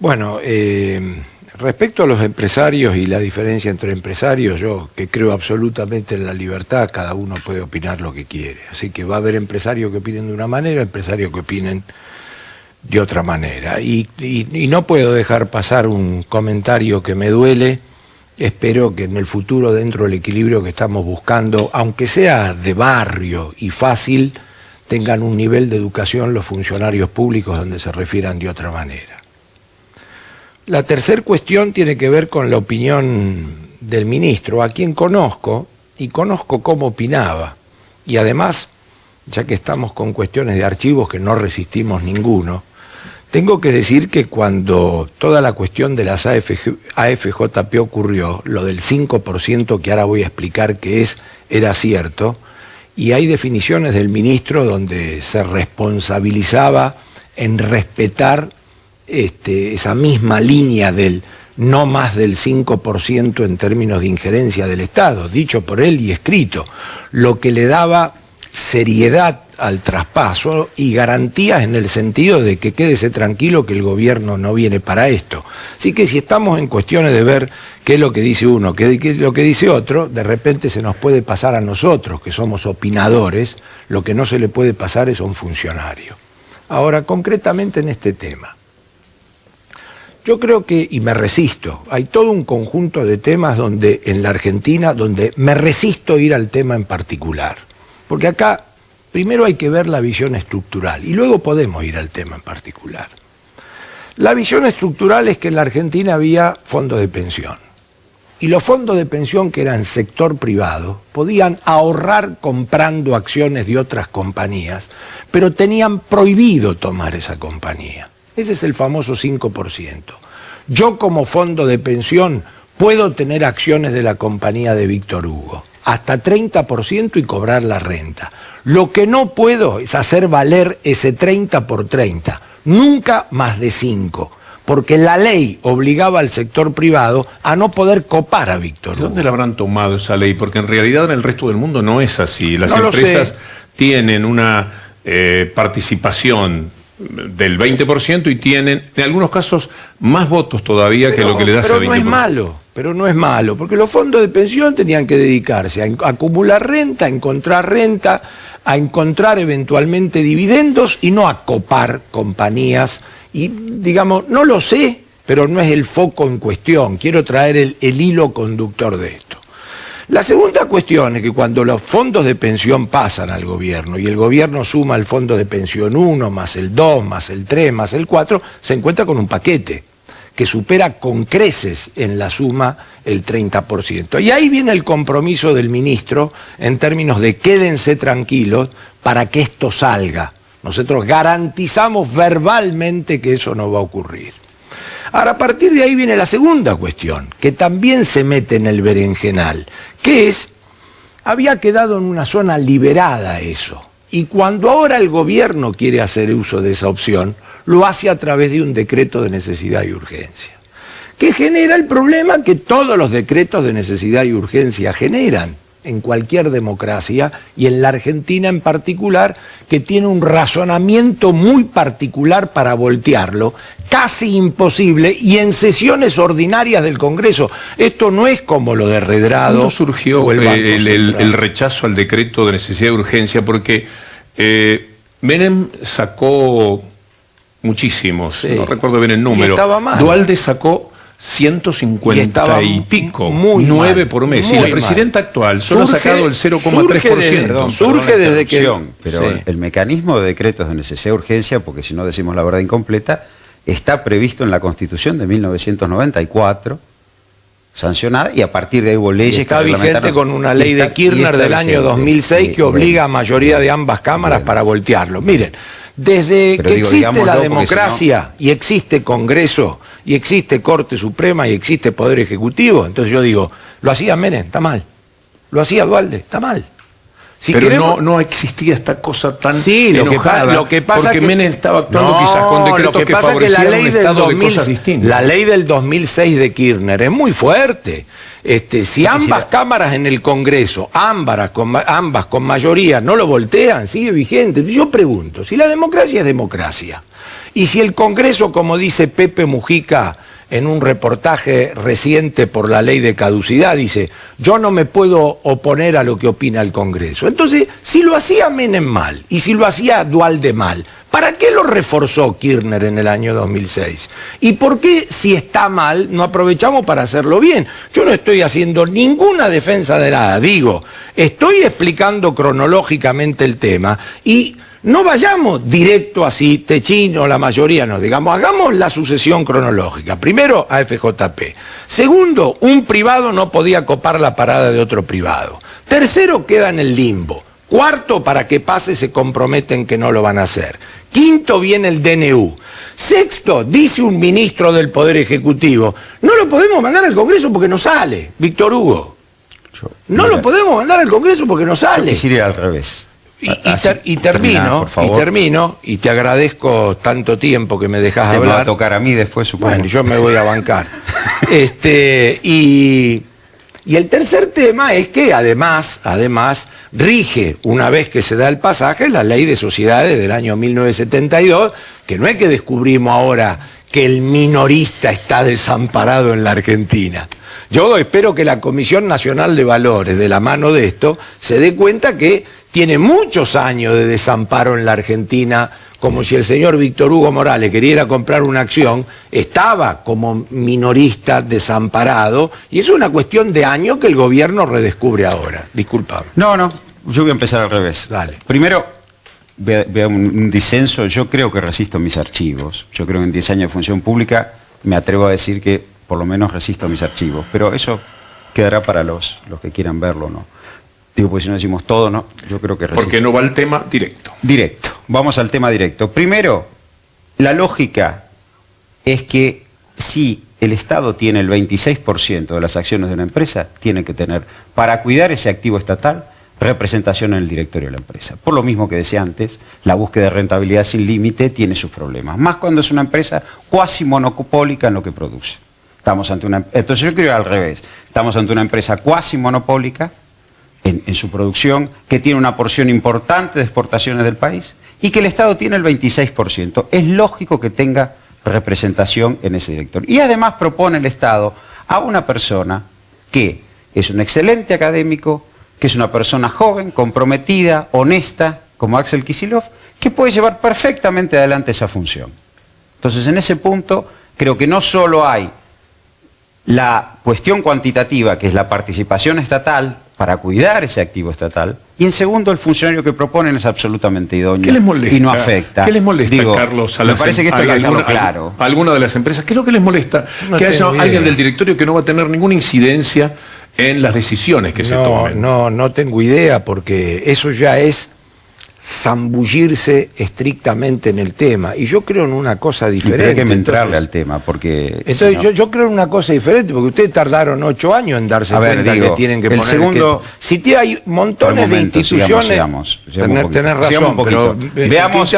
Bueno, respecto a los empresarios y la diferencia entre empresarios, yo que creo absolutamente en la libertad, cada uno puede opinar lo que quiere. Así que va a haber empresarios que opinen de una manera, empresarios que opinen de otra manera. Y no puedo dejar pasar un comentario que me duele. Espero que en el futuro, dentro del equilibrio que estamos buscando, aunque sea de barrio y fácil, tengan un nivel de educación los funcionarios públicos donde se refieran de otra manera. La tercera cuestión tiene que ver con la opinión del ministro, a quien conozco y conozco cómo opinaba. Y además, ya que estamos con cuestiones de archivos que no resistimos ninguno, tengo que decir que cuando toda la cuestión de las AFJP ocurrió, lo del 5% que ahora voy a explicar qué es, era cierto, y hay definiciones del ministro donde se responsabilizaba en respetar esa misma línea del no más del 5% en términos de injerencia del Estado, dicho por él y escrito, lo que le daba seriedad al traspaso y garantías en el sentido de que quédese tranquilo que el gobierno no viene para esto. Así que si estamos en cuestiones de ver qué es lo que dice uno, qué es lo que dice otro, de repente se nos puede pasar a nosotros, que somos opinadores, lo que no se le puede pasar es a un funcionario. Ahora, concretamente en este tema. Yo creo que, y me resisto, hay todo un conjunto de temas donde en la Argentina, donde me resisto a ir al tema en particular. Porque acá, primero hay que ver la visión estructural y luego podemos ir al tema en particular. La visión estructural es que en la Argentina había fondos de pensión. Y los fondos de pensión que eran sector privado podían ahorrar comprando acciones de otras compañías, pero tenían prohibido tomar esa compañía. Ese es el famoso 5%. Yo como fondo de pensión puedo tener acciones de la compañía de Víctor Hugo, hasta 30% y cobrar la renta. Lo que no puedo es hacer valer ese 30 por 30, nunca más de 5, porque la ley obligaba al sector privado a no poder copar a Víctor Hugo. ¿Dónde la habrán tomado esa ley? Porque en realidad en el resto del mundo no es así. Las empresas tienen una participación del 20% y tienen, en algunos casos, más votos todavía que lo que le da ese 20%. Pero no es malo, porque los fondos de pensión tenían que dedicarse a acumular renta, a encontrar eventualmente dividendos y no a copar compañías. Y digamos, no lo sé, pero no es el foco en cuestión. Quiero traer el hilo conductor de esto. La segunda cuestión es que cuando los fondos de pensión pasan al gobierno y el gobierno suma el fondo de pensión 1, más el 2, más el 3, más el 4, se encuentra con un paquete que supera con creces en la suma el 30%. Y ahí viene el compromiso del ministro en términos de quédense tranquilos para que esto salga. Nosotros garantizamos verbalmente que eso no va a ocurrir. Ahora, a partir de ahí viene la segunda cuestión, que también se mete en el berenjenal, que es, había quedado en una zona liberada eso, y cuando ahora el gobierno quiere hacer uso de esa opción, lo hace a través de un decreto de necesidad y urgencia, que genera el problema que todos los decretos de necesidad y urgencia generan en cualquier democracia y en la Argentina en particular, que tiene un razonamiento muy particular para voltearlo, casi imposible, y en sesiones ordinarias del Congreso. Esto no es como lo de Redrado. ¿Cómo surgió el rechazo al decreto de necesidad y urgencia? Porque Menem sacó muchísimos, sí, no recuerdo bien el número. Duhalde sacó 150 y pico, 9 por mes. Y la presidenta actual solo ha sacado el 0,3%. Surge desde que... Pero sí, el mecanismo de decretos de necesidad y urgencia, porque si no decimos la verdad incompleta, está previsto en la Constitución de 1994, sancionada, y a partir de ahí hubo leyes que está vigente con una ley de Kirchner del año 2006 que obliga a mayoría de ambas cámaras para voltearlo. Miren, desde que existe la democracia y existe Congreso y existe Corte Suprema y existe Poder Ejecutivo, entonces yo digo, lo hacía Menem, está mal. Lo hacía Duhalde, está mal. Si pero queremos... no existía esta cosa tan enojada, lo que pasa porque que... Menem estaba actuando quizás con decretos que favorecían un estado de cosas distintas. La ley del 2006 de Kirchner es muy fuerte. Si ambas cámaras en el Congreso, ambas con mayoría, no lo voltean, sigue vigente. Yo pregunto, si la democracia es democracia, Y si el Congreso, como dice Pepe Mujica en un reportaje reciente por la ley de caducidad, dice, yo no me puedo oponer a lo que opina el Congreso. Entonces, si lo hacía Menem mal, y si lo hacía Duhalde mal, ¿para qué lo reforzó Kirchner en el año 2006? ¿Y por qué, si está mal, no aprovechamos para hacerlo bien? Yo no estoy haciendo ninguna defensa de nada, digo, estoy explicando cronológicamente el tema y no vayamos directo así, Techín o la mayoría no, digamos, hagamos la sucesión cronológica. Primero, AFJP. Segundo, un privado no podía copar la parada de otro privado. Tercero, queda en el limbo. Cuarto, para que pase se comprometen que no lo van a hacer. Quinto, viene el DNU. Sexto, dice un ministro del Poder Ejecutivo, no lo podemos mandar al Congreso porque no sale, Víctor Hugo. No lo podemos mandar al Congreso porque no sale. Yo quisiera ir al revés. Y termino, y te agradezco tanto tiempo que me dejas hablar. Te va a tocar a mí después, supongo. Bueno, yo me voy a bancar. Y el tercer tema es que además rige, una vez que se da el pasaje, la ley de sociedades del año 1972, que no es que descubrimos ahora que el minorista está desamparado en la Argentina. Yo espero que la Comisión Nacional de Valores, de la mano de esto, se dé cuenta que tiene muchos años de desamparo en la Argentina, como si el señor Víctor Hugo Morales queriera comprar una acción, estaba como minorista desamparado, y es una cuestión de años que el gobierno redescubre ahora. Disculpame. No, yo voy a empezar al revés. Dale. Primero, vea un disenso, yo creo que resisto mis archivos. Yo creo que en 10 años de función pública me atrevo a decir que por lo menos resisto mis archivos, pero eso quedará para los que quieran verlo, ¿no? Digo, pues si no decimos todo, ¿no? Yo creo que resisto. Porque no va al tema directo. Directo. Vamos al tema directo. Primero, la lógica es que si el Estado tiene el 26% de las acciones de una empresa, tiene que tener, para cuidar ese activo estatal, representación en el directorio de la empresa. Por lo mismo que decía antes, la búsqueda de rentabilidad sin límite tiene sus problemas. Más cuando es una empresa cuasi monopólica en lo que produce. Entonces yo creo al revés. Estamos ante una empresa cuasi monopólica en su producción, que tiene una porción importante de exportaciones del país y que el Estado tiene el 26%. Es lógico que tenga representación en ese directorio. Y además propone el Estado a una persona que es un excelente académico, que es una persona joven, comprometida, honesta, como Axel Kicillof, que puede llevar perfectamente adelante esa función. Entonces, en ese punto, creo que no solo hay la cuestión cuantitativa, que es la participación estatal, para cuidar ese activo estatal, y en segundo, el funcionario que proponen es absolutamente idóneo. ¿Qué les molesta? Y no afecta. ¿Qué les molesta, Carlos, me parece que esto hay que dejarlo claro. A alguna de las empresas? ¿Qué es lo que les molesta? No que haya alguien del directorio que no va a tener ninguna incidencia en las decisiones que se tomen. No tengo idea, porque eso ya es zambullirse estrictamente en el tema, y yo creo en una cosa diferente. Hay que entrarle al tema, porque... Entonces, si no... yo creo en una cosa diferente, porque ustedes tardaron 8 años en darse cuenta que tienen que poner... Segundo, si hay montones de instituciones... Tenés razón, pero... Veamos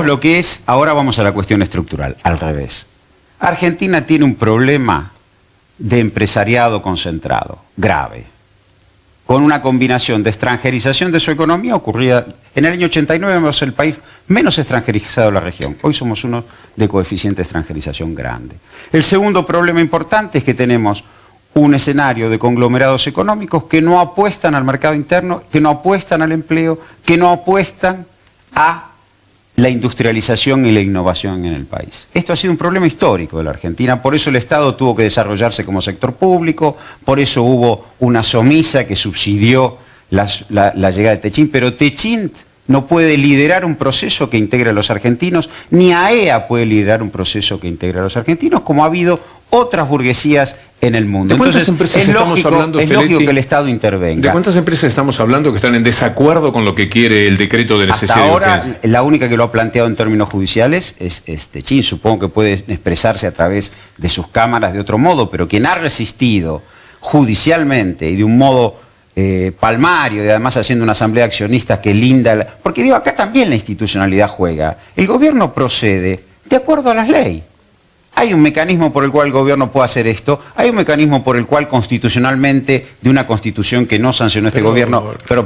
lo que es... Ahora vamos a la cuestión estructural, al revés. Argentina tiene un problema de empresariado concentrado, grave, con una combinación de extranjerización de su economía ocurrida. En el año 89 éramos el país menos extranjerizado de la región. Hoy somos uno de coeficiente de extranjerización grande. El segundo problema importante es que tenemos un escenario de conglomerados económicos que no apuestan al mercado interno, que no apuestan al empleo, que no apuestan a la industrialización y la innovación en el país. Esto ha sido un problema histórico de la Argentina, por eso el Estado tuvo que desarrollarse como sector público, por eso hubo una SOMISA que subsidió la llegada de Techín, pero Techín no puede liderar un proceso que integre a los argentinos, ni AEA puede liderar un proceso que integre a los argentinos, como ha habido otras burguesías en el mundo. Entonces, es lógico que el Estado intervenga. ¿De cuántas empresas estamos hablando que están en desacuerdo con lo que quiere el decreto de necesidad? Hasta ahora, la única que lo ha planteado en términos judiciales es Techín. Supongo que puede expresarse a través de sus cámaras de otro modo, pero quien ha resistido judicialmente y de un modo palmario, y además haciendo una asamblea de accionistas que linda... Porque digo, acá también la institucionalidad juega. El gobierno procede de acuerdo a las leyes. Hay un mecanismo por el cual el gobierno puede hacer esto, hay un mecanismo por el cual constitucionalmente, de una constitución que no sancionó este gobierno, pero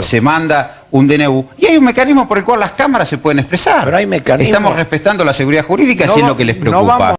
se manda un DNU, y hay un mecanismo por el cual las cámaras se pueden expresar. Pero hay mecanismos. Estamos respetando la seguridad jurídica, si es lo que les preocupa.